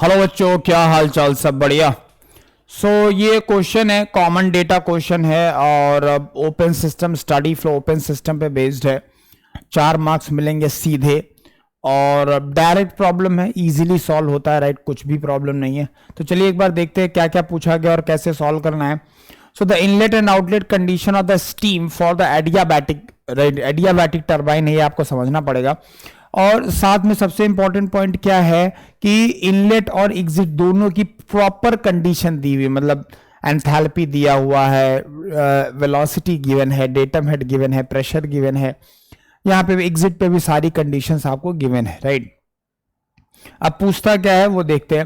Hello बच्चों, क्या हाल चाल? सब बढ़िया। ये क्वेश्चन है, कॉमन डेटा क्वेश्चन है और open system steady flow open system पे बेस्ड है। 4 मार्क्स मिलेंगे सीधे और डायरेक्ट प्रॉब्लम है, इजीली सॉल्व होता है, राइट? कुछ भी प्रॉब्लम नहीं है। तो चलिए एक बार देखते हैं क्या क्या पूछा गया और कैसे सॉल्व करना है। So the inlet and outlet condition of the steam for the adiabatic, right? Adiabatic turbine है, ये आपको समझना पड़ेगा। और साथ में सबसे इंपॉर्टेंट पॉइंट क्या है कि इनलेट और एग्जिट दोनों की प्रॉपर कंडीशन दी हुई, मतलब एंथैल्पी दिया हुआ है, वेलोसिटी गिवन है, डेटम हेड गिवन है, प्रेशर गिवन है, यहाँ पे भी एग्जिट पे भी सारी कंडीशंस आपको गिवन है, राइट? अब पूछता क्या है वो देखते हैं।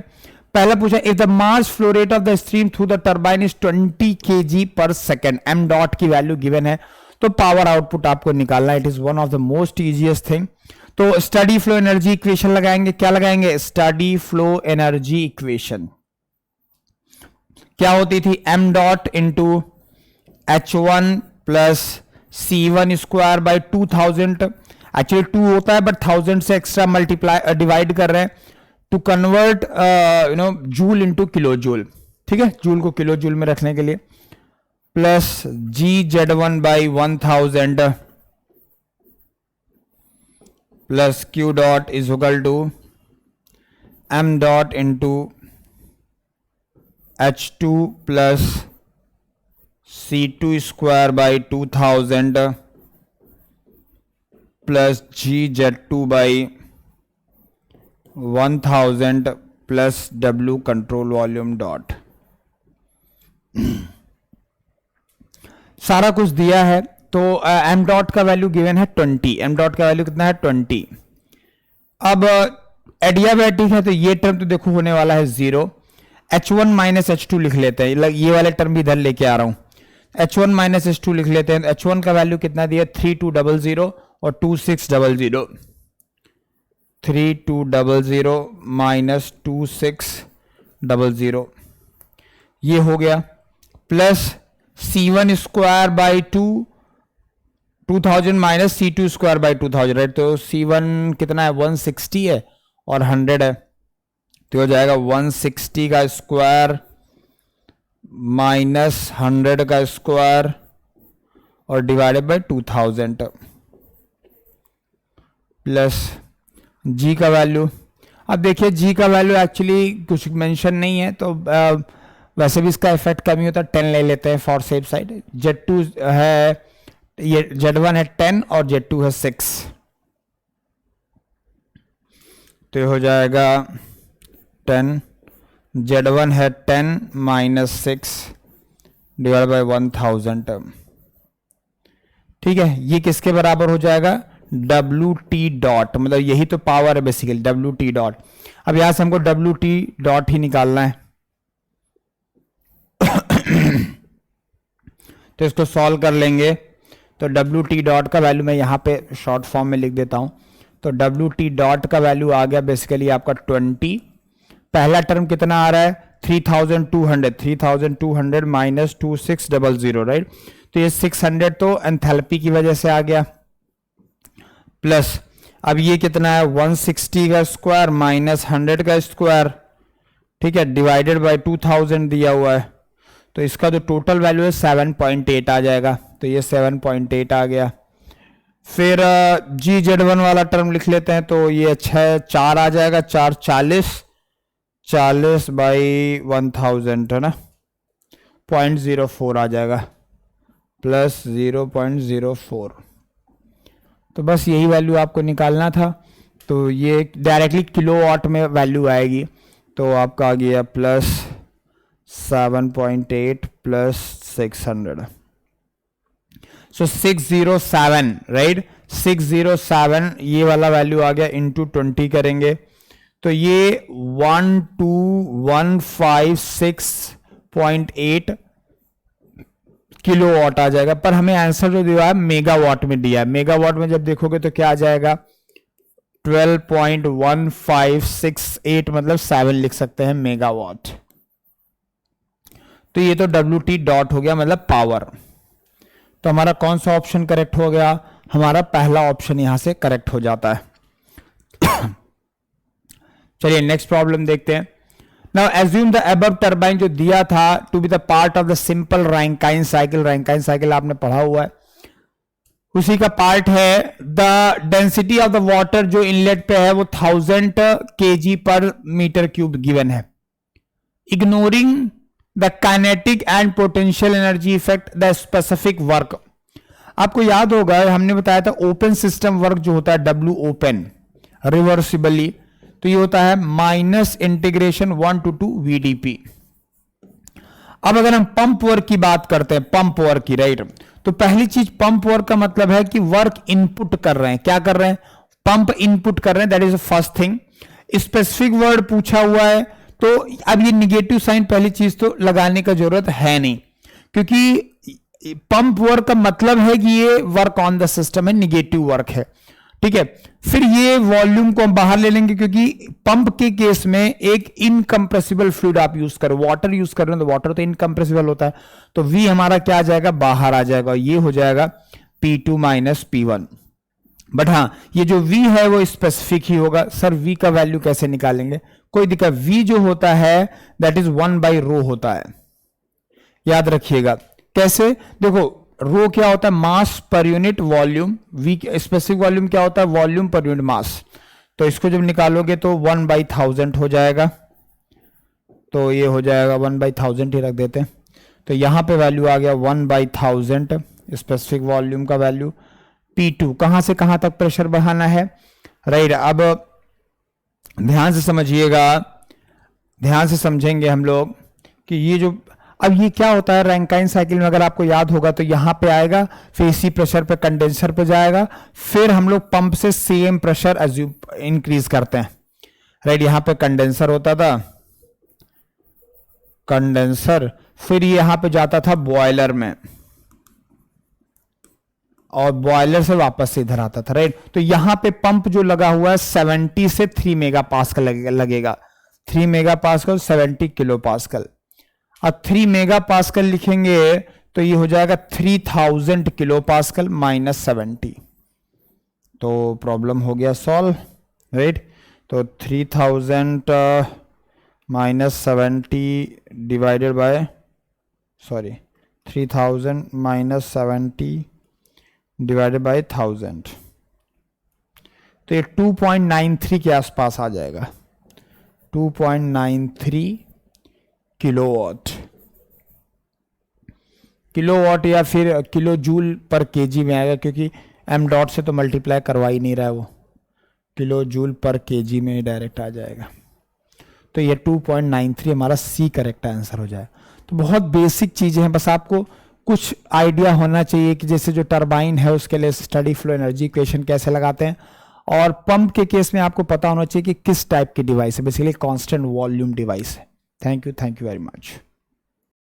पहला पूछा, if the mass flow rate of the stream through the turbine is 20 kg पर सेकेंड, एम डॉट की वैल्यू गिवन है, तो पावर आउटपुट आपको निकालना। It is one of the most easiest thing. तो स्टडी फ्लो एनर्जी इक्वेशन लगाएंगे। क्या लगाएंगे? स्टडी फ्लो एनर्जी इक्वेशन क्या होती थी? M dot into H1 plus C1 square by 2000। Actually 2 होता है बट 1000 से एक्स्ट्रा मल्टीप्लाई डिवाइड कर रहे हैं to convert joule into kilo joule. ठीक है, जूल को किलो जूल में रखने के लिए। Plus GZ1 by 1000 plus Q dot is equal to M dot into H2 plus C2 square by 2000 plus GZ2 by 1000 plus W control volume dot. सारा कुछ दिया है। तो एम डॉट का वैल्यू गिवन है 20। एम डॉट का value कितना है? 20। अब एडियाबैटिक है तो ये टर्म तो देखो होने वाला है 0। H1 माइनस H2 लिख लेते हैं, ये वाले टर्म भी इधर लेके आ रहा हूं। H1 माइनस H2 लिख लेते हैं। H1 का वैल्यू कितना दिया? 3200 और 2600। 3200 माइनस 2600 ये हो गया। Plus C1 square by 2000 minus C2 square by 2000, right? तो C1 कितना है? 160 है और 100 है, तो हो जाएगा 160 का स्क्वायर माइनस 100 का स्क्वायर और डिवाइडेड बाई 2000 प्लस G का वैल्यू। अब देखिए G का वैल्यू एक्चुअली कुछ मेंशन नहीं है, तो वैसे भी इसका इफेक्ट कम ही होता है। 10 ले लेते हैं फॉर सेफ साइड। Z2 है, ये Z1 है 10 और Z2 है 6, तो हो जाएगा 10। Z1 है 10 माइनस 6 डिवाइड बाई 1000। ठीक है, ये किसके बराबर हो जाएगा? WT डॉट, मतलब यही तो पावर है बेसिकली, WT डॉट। अब यहां से हमको WT डॉट ही निकालना है। तो इसको सॉल्व कर लेंगे। तो WT डॉट का वैल्यू मैं यहाँ पे शॉर्ट फॉर्म में लिख देता हूँ। तो WT डॉट का वैल्यू आ गया बेसिकली आपका 20। पहला टर्म कितना आ रहा है? 3200 माइनस 2600, राइट? तो ये 600 तो एंथैल्पी की वजह से आ गया। प्लस अब ये कितना है? 160 का स्क्वायर माइनस 100 का स्क्वायर, ठीक है, डिवाइडेड बाय 2000 दिया हुआ है। तो इसका जो टोटल वैल्यू है 7.8 आ जाएगा। तो ये 7.8 आ गया। फिर GZ1 वाला टर्म लिख लेते हैं। तो ये 4 आ जाएगा। 4 40 बाई 1000 है ना, 0.04 आ जाएगा, प्लस 0.04। तो बस यही वैल्यू आपको निकालना था। तो ये डायरेक्टली किलोवाट में वैल्यू आएगी। तो आपका आ गया प्लस 7.8 प्लस 600। सो 607, राइट? 607 ये वाला वैल्यू आ गया। इंटू 20 करेंगे तो ये 12156.8 किलोवाट आ जाएगा। पर हमें आंसर जो दिया है मेगावाट में दिया है। मेगावाट में जब देखोगे तो क्या आ जाएगा? 12.1568, मतलब 7 लिख सकते हैं मेगावाट। तो ये तो WT डॉट हो गया, मतलब पावर। तो हमारा कौन सा ऑप्शन करेक्ट हो गया? हमारा पहला ऑप्शन यहां से करेक्ट हो जाता है। चलिए नेक्स्ट प्रॉब्लम देखते हैं। Now assume the above turbine जो दिया था to be the part of the simple Rankine cycle आपने पढ़ा हुआ है, उसी का पार्ट है। The density of the water जो इनलेट पे है वो 1000 kg per metre cube given है। Ignoring the kinetic and potential energy effect the specific work. आपको याद होगा हमने बताया था ओपन सिस्टम वर्क जो होता है W ओपन रिवर्सिबली, तो ये होता है -इंटीग्रेशन 1 to 2 VdP। अब अगर हम पंप वर्क की बात करते हैं, पंप वर्क की, राइट, तो पहली चीज पंप वर्क का मतलब है कि वर्क इनपुट कर रहे हैं। क्या कर रहे हैं? पंप इनपुट कर रहे हैं, that is the first thing. Specific word पूछा हुआ है, तो अब ये निगेटिव साइन पहली चीज तो लगाने का जरूरत है नहीं, क्योंकि पंप वर्क का मतलब है कि ये वर्क ऑन द सिस्टम है, निगेटिव वर्क है, ठीक है। फिर ये वॉल्यूम को हम बाहर ले लेंगे, क्योंकि पंप के केस में एक इनकंप्रेसिबल फ्लूइड आप यूज करो, वाटर यूज कर रहे हो तो वाटर तो इनकंप्रेसिबल होता है, तो V हमारा क्या आ जाएगा? बाहर आ जाएगा, ये हो जाएगा P2 - P1। बट हाँ, ये जो V है वो स्पेसिफिक ही होगा। सर V का वैल्यू कैसे निकालेंगे? कोई दिक्कत, V जो होता है दैट इज 1/ρ होता है, याद रखिएगा। कैसे? देखो रो क्या होता है? Mass per unit volume. V specific volume क्या होता है? Volume per unit mass. तो इसको जब निकालोगे तो 1/1000 हो जाएगा, तो ये हो जाएगा 1/1000 ही रख देते हैं, तो यहां पे वैल्यू आ गया 1/1000 स्पेसिफिक वॉल्यूम का वैल्यू। P2 कहां से कहां तक प्रेशर बढ़ाना है, राइट। अब ध्यान से समझिएगा, ध्यान से समझेंगे हम लोग कि ये जो, अब ये क्या होता है रैंकाइन साइकिल में, अगर आपको याद होगा तो यहां पे आएगा, फिर इसी प्रेशर पे कंडेंसर पे जाएगा, फिर हम लोग पंप से सेम प्रेशर इंक्रीज करते हैं, राइट। यहां पे कंडेंसर होता था, कंडेंसर, फिर यहां पे जाता था बॉयलर में, और बॉयलर से वापस से इधर आता था, राइट। तो यहां पे पंप जो लगा हुआ है 70 से 3 मेगापास्कल लगेगा, 3 मेगापास्कल 70 किलोपास्कल। अब 3 मेगापास्कल लिखेंगे तो ये हो जाएगा 3000 किलोपास्कल -70, तो प्रॉब्लम हो गया सॉल्व, राइट। तो 3000 -70 डिवाइडेड बाय 3000 -70 डिवाइडेड बाय 1000, तो ये 2.93 के आसपास आ जाएगा, 2.93 किलोवाट या फिर किलो जूल पर केजी में आएगा, क्योंकि m डॉट से तो मल्टीप्लाई करवा ही नहीं रहा है वो, किलो जूल पर केजी में डायरेक्ट आ जाएगा। तो ये 2.93 हमारा C करेक्ट आंसर हो जाए। तो बहुत बेसिक चीजें हैं, बस आपको कुछ आइडिया होना चाहिए कि जैसे जो टरबाइन है उसके लिए स्टडी फ्लो एनर्जी इक्वेशन कैसे लगाते हैं, और पंप के केस में आपको पता होना चाहिए कि किस टाइप की डिवाइस है, बेसिकली कांस्टेंट वॉल्यूम डिवाइस है। Thank you very much.